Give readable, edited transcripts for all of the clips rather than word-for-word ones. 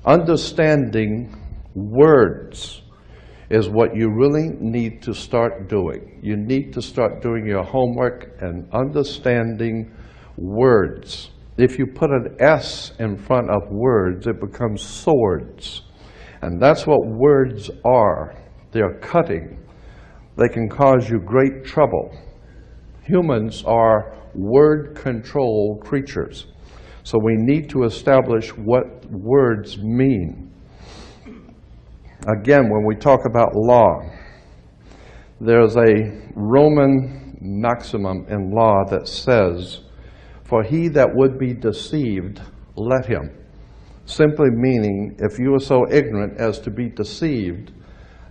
Understanding words is what you really need to start doing. You need to start doing your homework and understanding words. If you put an S in front of words, it becomes swords. And that's what words are. They're cutting. They can cause you great trouble. Humans are word-controlled creatures. So we need to establish what words mean. Again, when we talk about law, there's a Roman maximum in law that says, "For he that would be deceived, let him." Simply meaning, if you are so ignorant as to be deceived,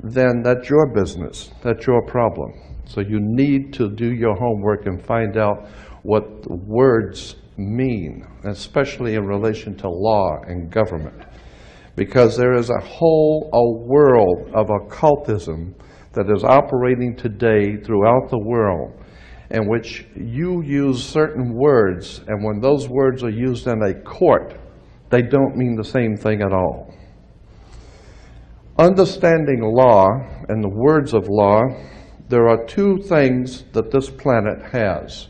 then that's your business, that's your problem. So you need to do your homework and find out what words mean, especially in relation to law and government. Because there is a world of occultism that is operating today throughout the world, in which you use certain words, and when those words are used in a court, they don't mean the same thing at all. Understanding law and the words of law, there are two things that this planet has: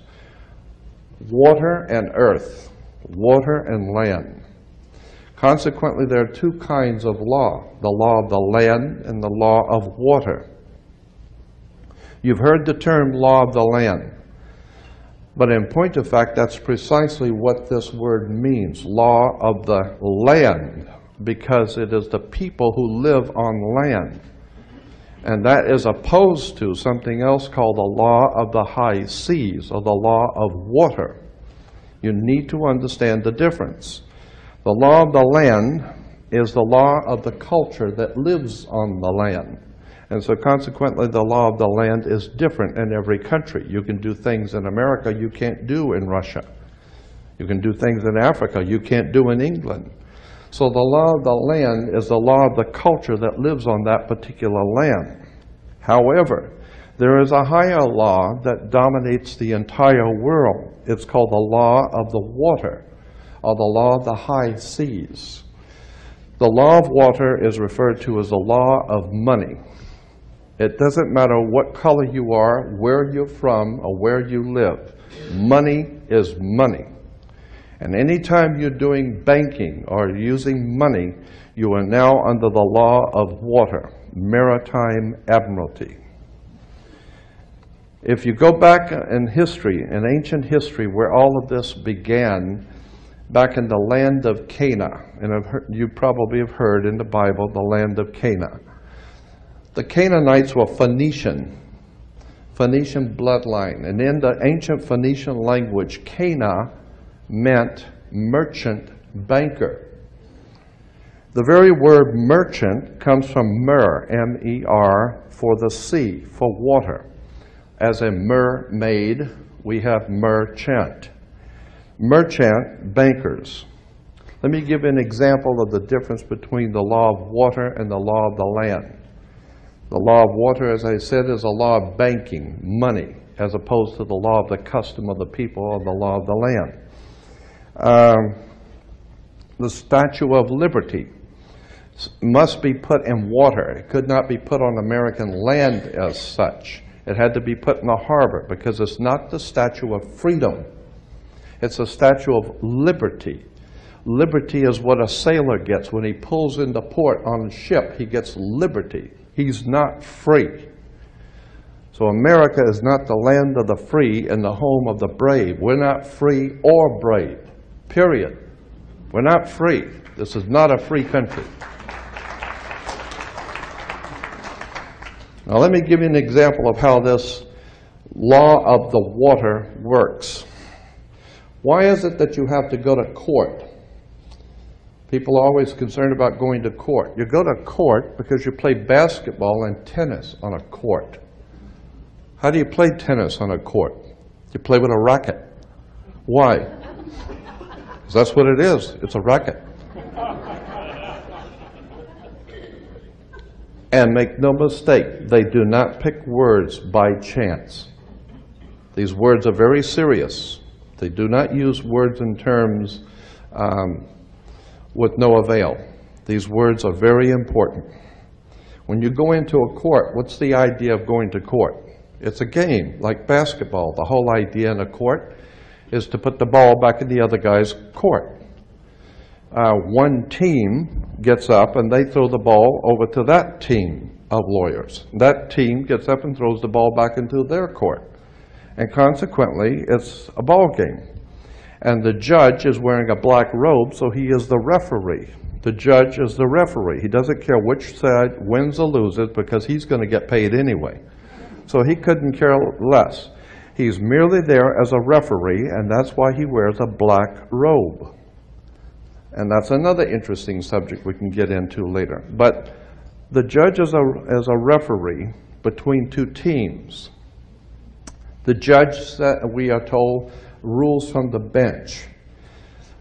water and earth, water and land. Consequently, there are two kinds of law: the law of the land and the law of water. You've heard the term law of the land, but in point of fact, that's precisely what this word means, law of the land, because it is the people who live on land. And that is opposed to something else called the law of the high seas, or the law of water. You need to understand the difference. The law of the land is the law of the culture that lives on the land. And so consequently, the law of the land is different in every country. You can do things in America you can't do in Russia. You can do things in Africa you can't do in England. So the law of the land is the law of the culture that lives on that particular land. However, there is a higher law that dominates the entire world. It's called the law of the water, or the law of the high seas. The law of water is referred to as the law of money. It doesn't matter what color you are, where you're from, or where you live. Money is money. And anytime you're doing banking or using money, you are now under the law of water, maritime admiralty. If you go back in history, in ancient history, where all of this began, back in the land of Canaan, and you probably have heard in the Bible, the land of Canaan. The Canaanites were Phoenician bloodline, and in the ancient Phoenician language, Cana meant merchant banker. The very word merchant comes from mer, M-E-R, for the sea, for water. As a mermaid, we have merchant. Merchant bankers. Let me give an example of the difference between the law of water and the law of the land. The law of water, as I said, is a law of banking, money, as opposed to the law of the custom of the people or the law of the land. The Statue of Liberty must be put in water. It could not be put on American land as such. It had to be put in the harbor, because it's not the statue of freedom. It's a statue of liberty. Liberty is what a sailor gets when he pulls into port on a ship. He gets liberty. He's not free. So America is not the land of the free and the home of the brave. We're not free or brave, period. We're not free. This is not a free country. Now let me give you an example of how this law of the water works. Why is it that you have to go to court? People are always concerned about going to court. You go to court because you play basketball and tennis on a court. How do you play tennis on a court? You play with a racket. Why? Because that's what it is. It's a racket. And make no mistake, they do not pick words by chance. These words are very serious. They do not use words in terms with no avail. These words are very important. When you go into a court, what's the idea of going to court? It's a game, like basketball. The whole idea in a court is to put the ball back in the other guy's court. One team gets up and they throw the ball over to that team of lawyers. That team gets up and throws the ball back into their court. And consequently, it's a ball game. And the judge is wearing a black robe, so he is the referee. The judge is the referee. He doesn't care which side wins or loses because he's going to get paid anyway. So he couldn't care less. He's merely there as a referee, and that's why he wears a black robe. And that's another interesting subject we can get into later. But the judge is a referee between two teams. The judge, we are told, rules from the bench.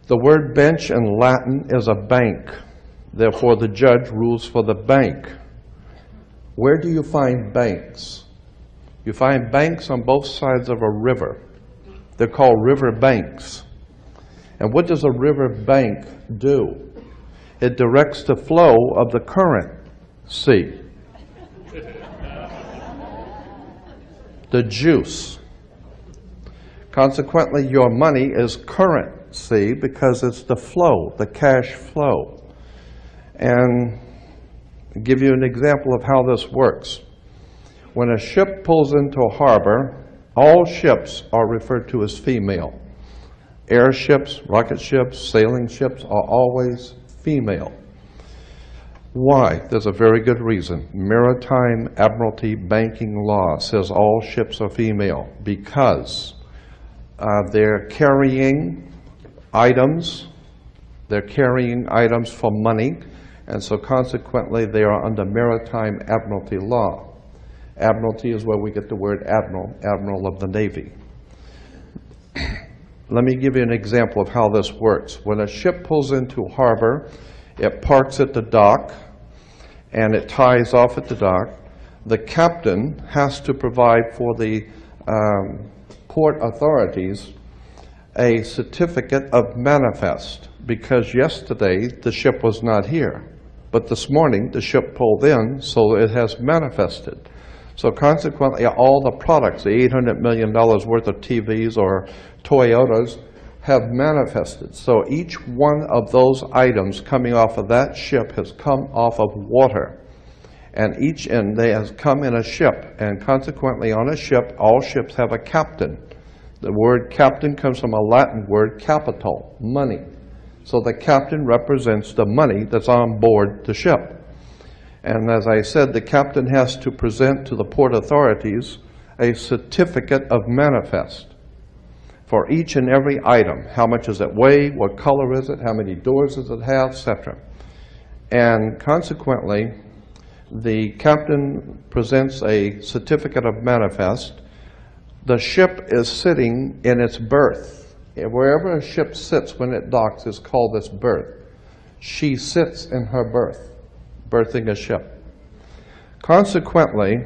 The word bench in Latin is a bank. Therefore, the judge rules for the bank. Where do you find banks? You find banks on both sides of a river. They're called river banks. And what does a river bank do? It directs the flow of the current sea. The juice. Consequently, your money is currency because it's the flow, the cash flow. And I'll give you an example of how this works. When a ship pulls into a harbor, all ships are referred to as female. Airships, rocket ships, sailing ships are always female. Why? There's a very good reason. Maritime Admiralty banking law says all ships are female because they're carrying items. They're carrying items for money, and so consequently they are under Maritime Admiralty law. Admiralty is where we get the word admiral, admiral of the Navy. Let me give you an example of how this works. When a ship pulls into harbor, it parks at the dock, and it ties off at the dock. The captain has to provide for the port authorities a certificate of manifest, because yesterday the ship was not here, but this morning the ship pulled in, so it has manifested. So consequently, all the products, the $800 million worth of TVs or Toyotas, have manifested. So each one of those items coming off of that ship has come off of water. And they has come in a ship. And consequently, on a ship, all ships have a captain. The word captain comes from a Latin word capital, money. So the captain represents the money that's on board the ship. And as I said, the captain has to present to the port authorities a certificate of manifest for each and every item. How much does it weigh? What color is it? How many doors does it have? Etc. And consequently, the captain presents a certificate of manifest. The ship is sitting in its berth. Wherever a ship sits when it docks is called its berth. She sits in her berth, berthing a ship. Consequently,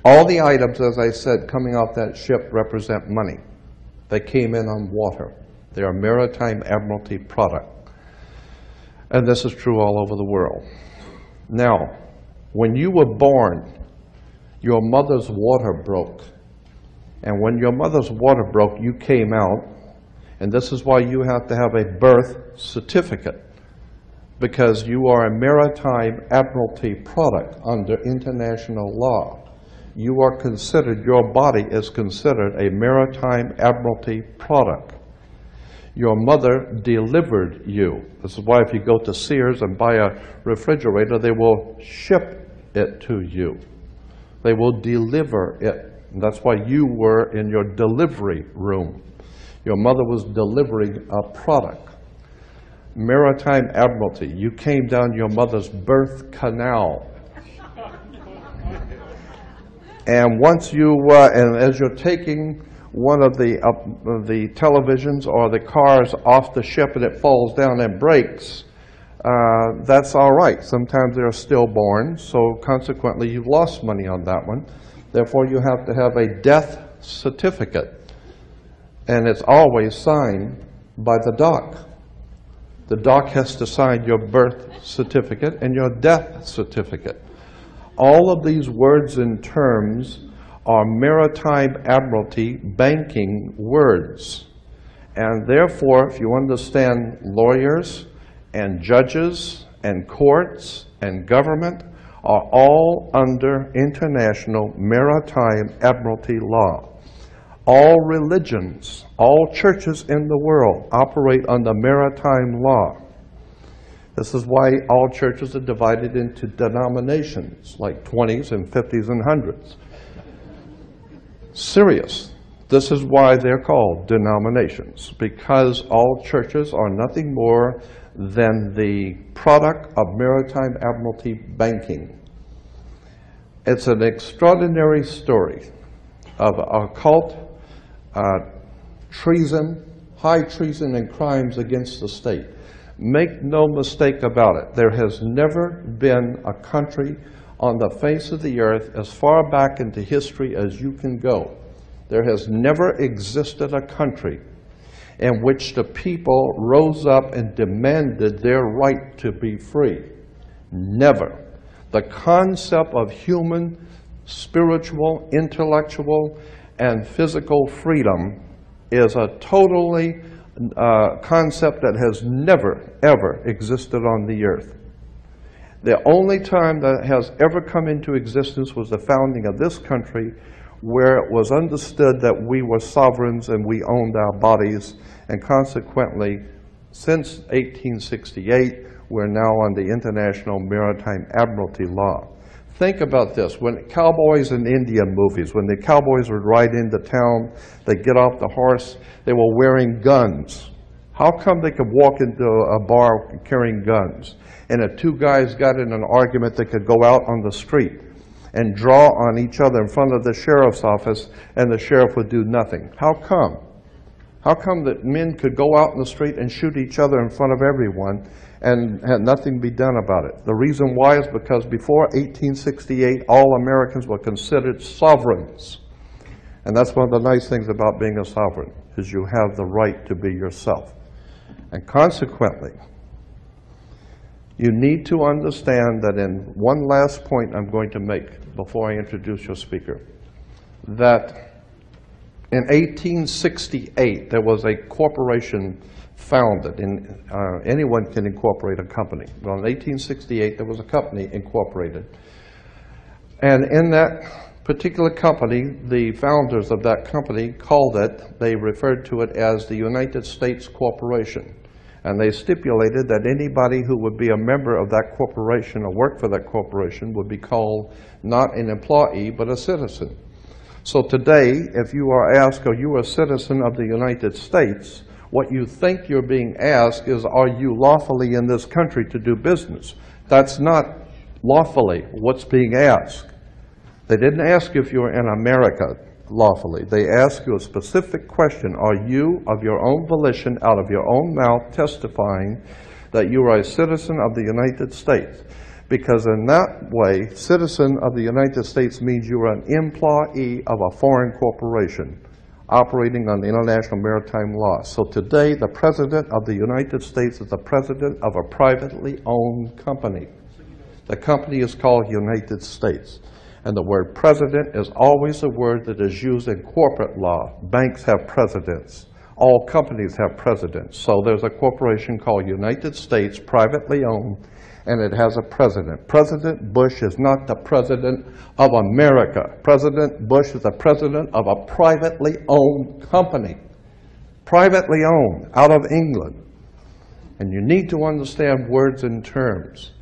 all the items, as I said, coming off that ship represent money. They came in on water. They are Maritime Admiralty product. And this is true all over the world. Now, when you were born, your mother's water broke. And when your mother's water broke, you came out. And this is why you have to have a birth certificate, because you are a Maritime Admiralty product under international law. You are considered, your body is considered a Maritime Admiralty product. Your mother delivered you. This is why if you go to Sears and buy a refrigerator, they will ship it to you. They will deliver it. And that's why you were in your delivery room. Your mother was delivering a product. Maritime Admiralty, you came down your mother's birth canal. And once you, and as you're taking one of the televisions or the cars off the ship and it falls down and breaks, that's all right. Sometimes they're stillborn, so consequently you've lost money on that one. Therefore, you have to have a death certificate. And it's always signed by the doc. The doc has to sign your birth certificate and your death certificate. All of these words and terms are maritime admiralty banking words. And therefore, if you understand lawyers and judges and courts and government are all under international maritime admiralty law. All religions, all churches in the world operate under maritime law. This is why all churches are divided into denominations, like 20s and 50s and 100s. Serious. This is why they're called denominations, because all churches are nothing more than the product of maritime admiralty banking. It's an extraordinary story of occult treason, high treason and crimes against the state. Make no mistake about it. There has never been a country on the face of the earth as far back into history as you can go. There has never existed a country in which the people rose up and demanded their right to be free. Never. The concept of human, spiritual, intellectual, and physical freedom is a totally concept that has never, ever existed on the earth. The only time that has ever come into existence was the founding of this country, where it was understood that we were sovereigns and we owned our bodies, and consequently, since 1868, we're now on the International Maritime Admiralty Law. Think about this. When cowboys in Indian movies, when the cowboys would ride into town, they'd get off the horse, they were wearing guns. How come they could walk into a bar carrying guns? And if two guys got in an argument, they could go out on the street and draw on each other in front of the sheriff's office, and the sheriff would do nothing. How come? How come that men could go out in the street and shoot each other in front of everyone and had nothing be done about it? The reason why is because before 1868, all Americans were considered sovereigns. And that's one of the nice things about being a sovereign, is you have the right to be yourself. And consequently, you need to understand that in one last point I'm going to make before I introduce your speaker, that in 1868, there was a corporation founded. Anyone can incorporate a company. Well, in 1868, there was a company incorporated. And in that particular company, the founders of that company they referred to it as the United States Corporation. And they stipulated that anybody who would be a member of that corporation or work for that corporation would be called not an employee, but a citizen. So today, if you are asked, are you a citizen of the United States, what you think you're being asked is, are you lawfully in this country to do business? That's not lawfully what's being asked. They didn't ask if you're in America lawfully. They ask you a specific question. Are you, of your own volition, out of your own mouth, testifying that you are a citizen of the United States? Because in that way, citizen of the United States means you are an employee of a foreign corporation operating on international maritime law. So today, the President of the United States is the President of a privately owned company. The company is called United States. And the word president is always a word that is used in corporate law. Banks have presidents. All companies have presidents. So there's a corporation called United States, privately owned, and it has a president. President Bush is not the president of America. President Bush is the president of a privately owned company. Privately owned, out of England. And you need to understand words and terms.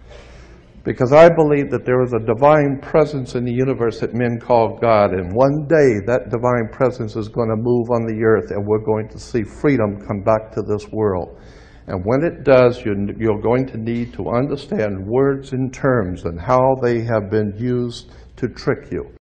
Because I believe that there is a divine presence in the universe that men call God, and one day that divine presence is going to move on the earth, and we're going to see freedom come back to this world. And when it does, you're going to need to understand words and terms and how they have been used to trick you.